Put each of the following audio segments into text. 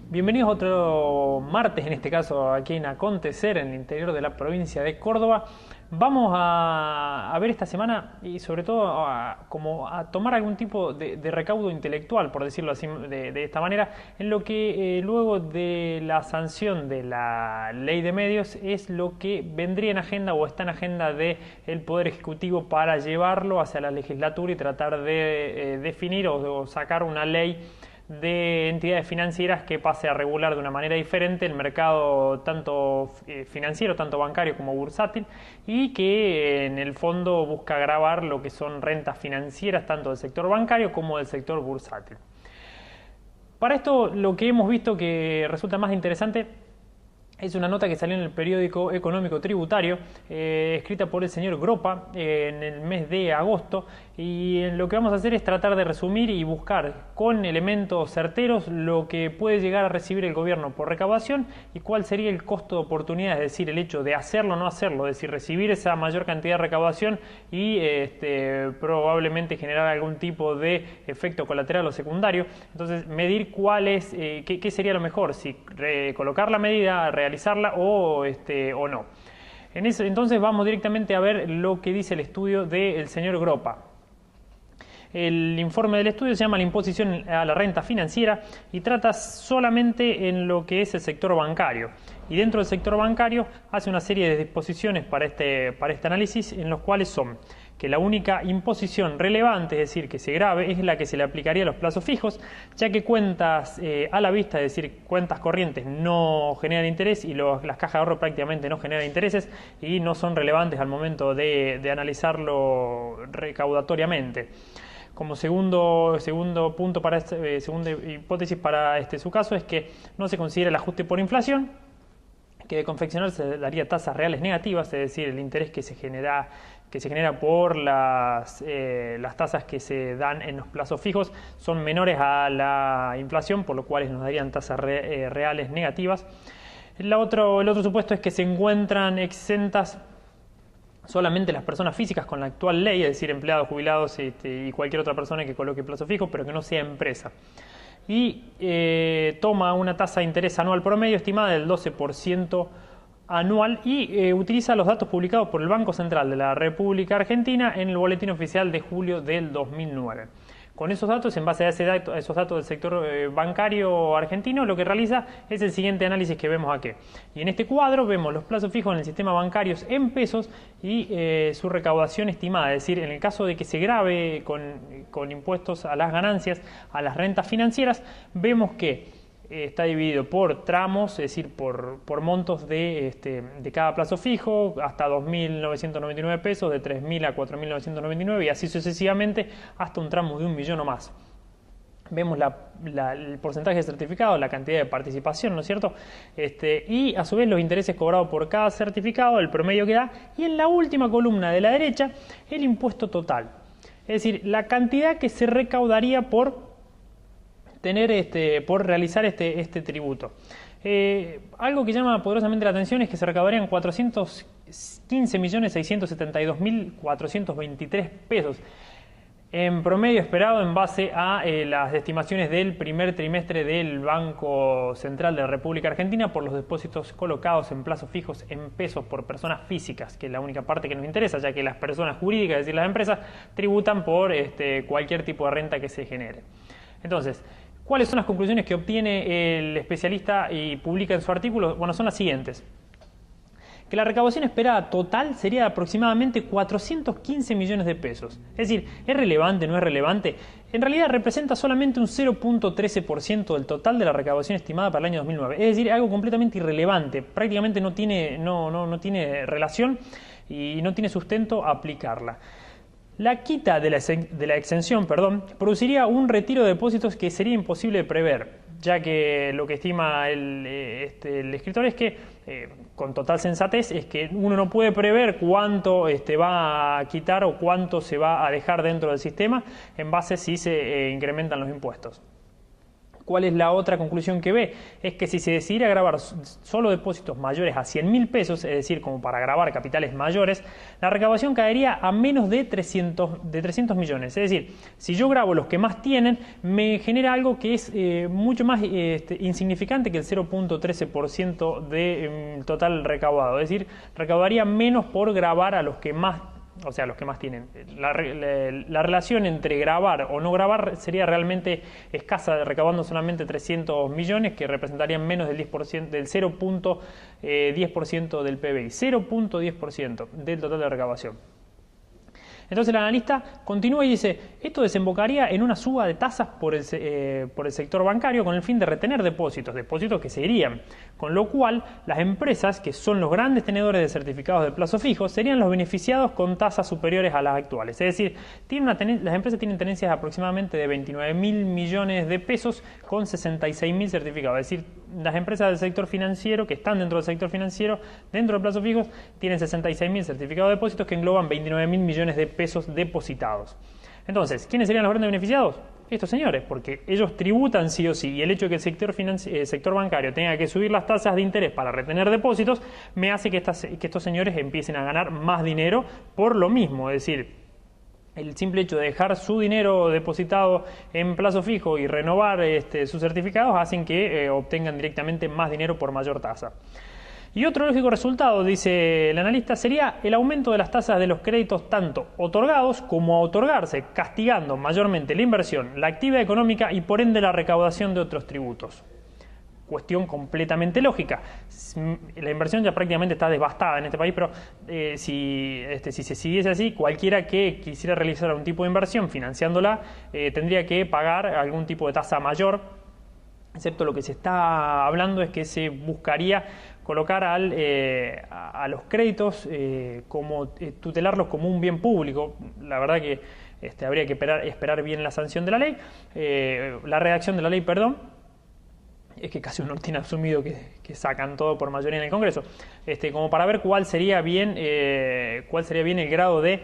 Bienvenidos a otro martes, en este caso aquí en Acontecer, en el interior de la provincia de Córdoba. Vamos a ver esta semana y sobre todo como a tomar algún tipo de recaudo intelectual, por decirlo así de esta manera, en lo que luego de la sanción de la ley de medios es lo que vendría en agenda o está en agenda del Poder Ejecutivo para llevarlo hacia la legislatura y tratar de definir o sacar una ley de entidades financieras que pase a regular de una manera diferente el mercado tanto financiero, tanto bancario como bursátil, y que en el fondo busca gravar lo que son rentas financieras tanto del sector bancario como del sector bursátil. Para esto lo que hemos visto que resulta más interesante es una nota que salió en el periódico Económico Tributario, escrita por el señor Gropa en el mes de agosto, y lo que vamos a hacer es tratar de resumir y buscar con elementos certeros lo que puede llegar a recibir el gobierno por recaudación y cuál sería el costo de oportunidad, es decir, el hecho de hacerlo o no hacerlo, es decir, recibir esa mayor cantidad de recaudación y probablemente generar algún tipo de efecto colateral o secundario. Entonces, medir cuál es, qué sería lo mejor, si colocar la medida, realizarla o no. Entonces vamos directamente a ver lo que dice el estudio del señor Gropa. El informe del estudio se llama La imposición a la renta financiera y trata solamente en lo que es el sector bancario. Y dentro del sector bancario hace una serie de disposiciones para este análisis, en los cuales son que la única imposición relevante, es decir, que se grave, es la que se le aplicaría a los plazos fijos, ya que cuentas a la vista, es decir, cuentas corrientes no generan interés y las cajas de ahorro prácticamente no generan intereses y no son relevantes al momento de analizarlo recaudatoriamente. Como segundo punto para segunda hipótesis para su caso es que no se considera el ajuste por inflación, que de confeccionarse daría tasas reales negativas, es decir, el interés que se genera por las tasas que se dan en los plazos fijos son menores a la inflación, por lo cual nos darían tasas reales negativas. El otro supuesto es que se encuentran exentas solamente las personas físicas con la actual ley, es decir, empleados, jubilados y cualquier otra persona que coloque plazo fijo, pero que no sea empresa. Y toma una tasa de interés anual promedio estimada del 12% anual y utiliza los datos publicados por el Banco Central de la República Argentina en el Boletín Oficial de julio del 2009. Con esos datos, en base a esos datos del sector bancario argentino, lo que realiza es el siguiente análisis que vemos aquí. Y en este cuadro vemos los plazos fijos en el sistema bancario en pesos y su recaudación estimada. Es decir, en el caso de que se grave con impuestos a las ganancias, a las rentas financieras, vemos que está dividido por tramos, es decir, por montos de cada plazo fijo, hasta 2.999 pesos, de 3.000 a 4.999 y así sucesivamente hasta un tramo de 1 millón o más. Vemos el porcentaje de certificado, la cantidad de participación, ¿no es cierto? Y a su vez los intereses cobrados por cada certificado, el promedio que da, y en la última columna de la derecha, el impuesto total. Es decir, la cantidad que se recaudaría por realizar este tributo. Algo que llama poderosamente la atención es que se recaudarían 415.672.423 pesos en promedio esperado en base a las estimaciones del primer trimestre del Banco Central de la República Argentina por los depósitos colocados en plazos fijos en pesos por personas físicas, que es la única parte que nos interesa, ya que las personas jurídicas, es decir, las empresas, tributan por cualquier tipo de renta que se genere. Entonces, ¿cuáles son las conclusiones que obtiene el especialista y publica en su artículo? Bueno, son las siguientes. Que la recaudación esperada total sería de aproximadamente 415 millones de pesos. Es decir, ¿es relevante, no es relevante? En realidad representa solamente un 0.13% del total de la recaudación estimada para el año 2009. Es decir, algo completamente irrelevante. Prácticamente no tiene relación y no tiene sustento aplicarla. La quita de la exención, produciría un retiro de depósitos que sería imposible de prever, ya que lo que estima el escritor es que, con total sensatez, es que uno no puede prever cuánto va a quitar o cuánto se va a dejar dentro del sistema en base si se incrementan los impuestos. ¿Cuál es la otra conclusión que ve? Es que si se decidiera gravar solo depósitos mayores a 100.000 pesos, es decir, como para gravar capitales mayores, la recaudación caería a menos de 300 millones. Es decir, si yo grabo los que más tienen, me genera algo que es mucho más insignificante que el 0.13% del total recaudado. Es decir, recaudaría menos por grabar a los que más, o sea, los que más tienen. La relación entre grabar o no grabar sería realmente escasa, recaudando solamente 300 millones, que representarían menos del 10%, del 0.10% del PBI, 0.10% del total de recaudación. Entonces el analista continúa y dice, esto desembocaría en una suba de tasas por el sector bancario con el fin de retener depósitos que se irían, con lo cual las empresas, que son los grandes tenedores de certificados de plazo fijo, serían los beneficiados con tasas superiores a las actuales. Es decir, las empresas tienen tenencias aproximadamente de 29.000 millones de pesos con 66.000 certificados. Es decir, las empresas del sector financiero, que están dentro del sector financiero, dentro de plazos fijos, tienen 66.000 certificados de depósitos que engloban 29.000 millones de pesos depositados. Entonces, ¿quiénes serían los grandes beneficiados? Estos señores, porque ellos tributan sí o sí, y el hecho de que el sector bancario tenga que subir las tasas de interés para retener depósitos, me hace que estos señores empiecen a ganar más dinero por lo mismo. Es decir, el simple hecho de dejar su dinero depositado en plazo fijo y renovar sus certificados hacen que obtengan directamente más dinero por mayor tasa. Y otro lógico resultado, dice el analista, sería el aumento de las tasas de los créditos tanto otorgados como a otorgarse, castigando mayormente la inversión, la actividad económica y por ende la recaudación de otros tributos. Cuestión completamente lógica. La inversión ya prácticamente está devastada en este país, pero si se siguiese así, cualquiera que quisiera realizar algún tipo de inversión financiándola tendría que pagar algún tipo de tasa mayor, excepto lo que se está hablando es que se buscaría colocar a los créditos, tutelarlos como un bien público. La verdad que habría que esperar bien la sanción de la ley, la redacción de la ley, perdón. Es que casi uno tiene asumido que sacan todo por mayoría en el Congreso, como para ver cuál sería bien el grado de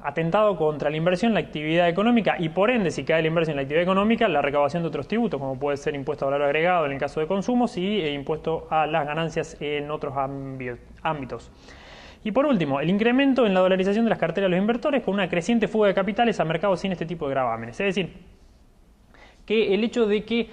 atentado contra la inversión, la actividad económica y por ende, si cae la inversión en la actividad económica, la recaudación de otros tributos, como puede ser impuesto al valor agregado en el caso de consumos y impuesto a las ganancias en otros ámbitos. Y por último, el incremento en la dolarización de las carteras de los inversores con una creciente fuga de capitales a mercados sin este tipo de gravámenes. Es decir, que el hecho de que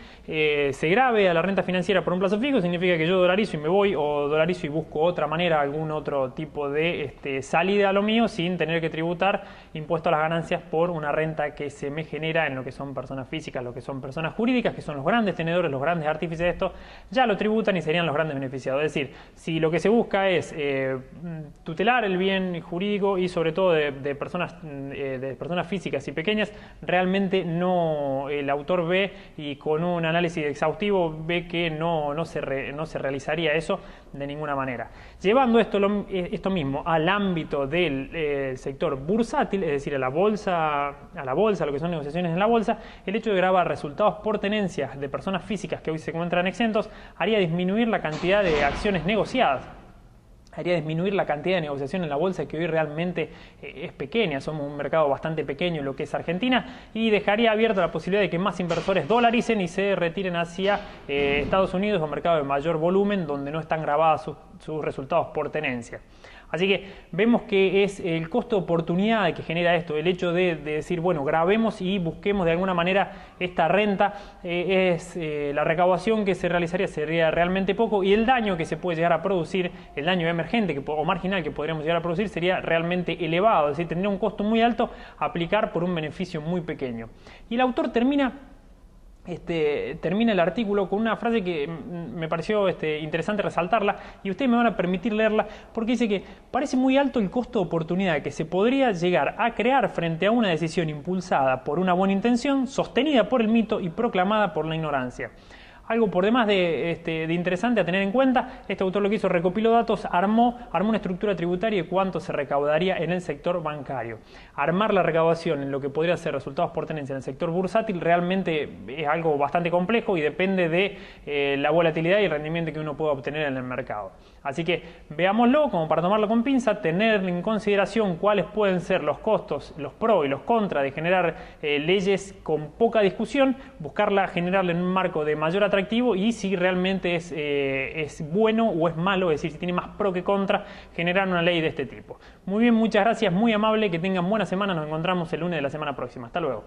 se grave a la renta financiera por un plazo fijo significa que yo dolarizo y me voy, o dolarizo y busco otra manera, algún otro tipo de salida a lo mío sin tener que tributar impuesto a las ganancias por una renta que se me genera en lo que son personas físicas, lo que son personas jurídicas, que son los grandes tenedores, los grandes artífices de esto, ya lo tributan y serían los grandes beneficiados. Es decir, si lo que se busca es tutelar el bien jurídico y sobre todo de personas físicas y pequeñas, realmente no, el autor ve y con un análisis exhaustivo ve que no se realizaría eso de ninguna manera. Llevando esto mismo al ámbito del sector bursátil, es decir, a la bolsa, lo que son negociaciones en la bolsa, el hecho de grabar resultados por tenencias de personas físicas que hoy se encuentran exentos haría disminuir la cantidad de acciones negociadas. Haría disminuir la cantidad de negociación en la bolsa, que hoy realmente es pequeña. Somos un mercado bastante pequeño en lo que es Argentina, y dejaría abierta la posibilidad de que más inversores dolaricen y se retiren hacia Estados Unidos, un mercado de mayor volumen donde no están grabados sus resultados por tenencia. Así que vemos que es el costo de oportunidad que genera esto, el hecho de decir, bueno, grabemos y busquemos de alguna manera esta renta, la recaudación que se realizaría sería realmente poco, y el daño que se puede llegar a producir, el daño emergente o marginal que podríamos llegar a producir sería realmente elevado, es decir, tendría un costo muy alto aplicar por un beneficio muy pequeño. Y el autor termina el artículo con una frase que me pareció interesante resaltarla, y ustedes me van a permitir leerla, porque dice que parece muy alto el costo de oportunidad que se podría llegar a crear frente a una decisión impulsada por una buena intención, sostenida por el mito y proclamada por la ignorancia. Algo por demás de interesante a tener en cuenta. Este autor lo que hizo, recopiló datos, armó una estructura tributaria de cuánto se recaudaría en el sector bancario. Armar la recaudación en lo que podría ser resultados por tenencia en el sector bursátil realmente es algo bastante complejo y depende de la volatilidad y el rendimiento que uno pueda obtener en el mercado. Así que veámoslo como para tomarlo con pinza, tener en consideración cuáles pueden ser los costos, los pros y los contras de generar leyes con poca discusión, buscarla generarla en un marco de mayor atractivo y si realmente es bueno o es malo, es decir, si tiene más pro que contra, generar una ley de este tipo. Muy bien, muchas gracias, muy amable, que tengan buena semana, nos encontramos el lunes de la semana próxima. Hasta luego.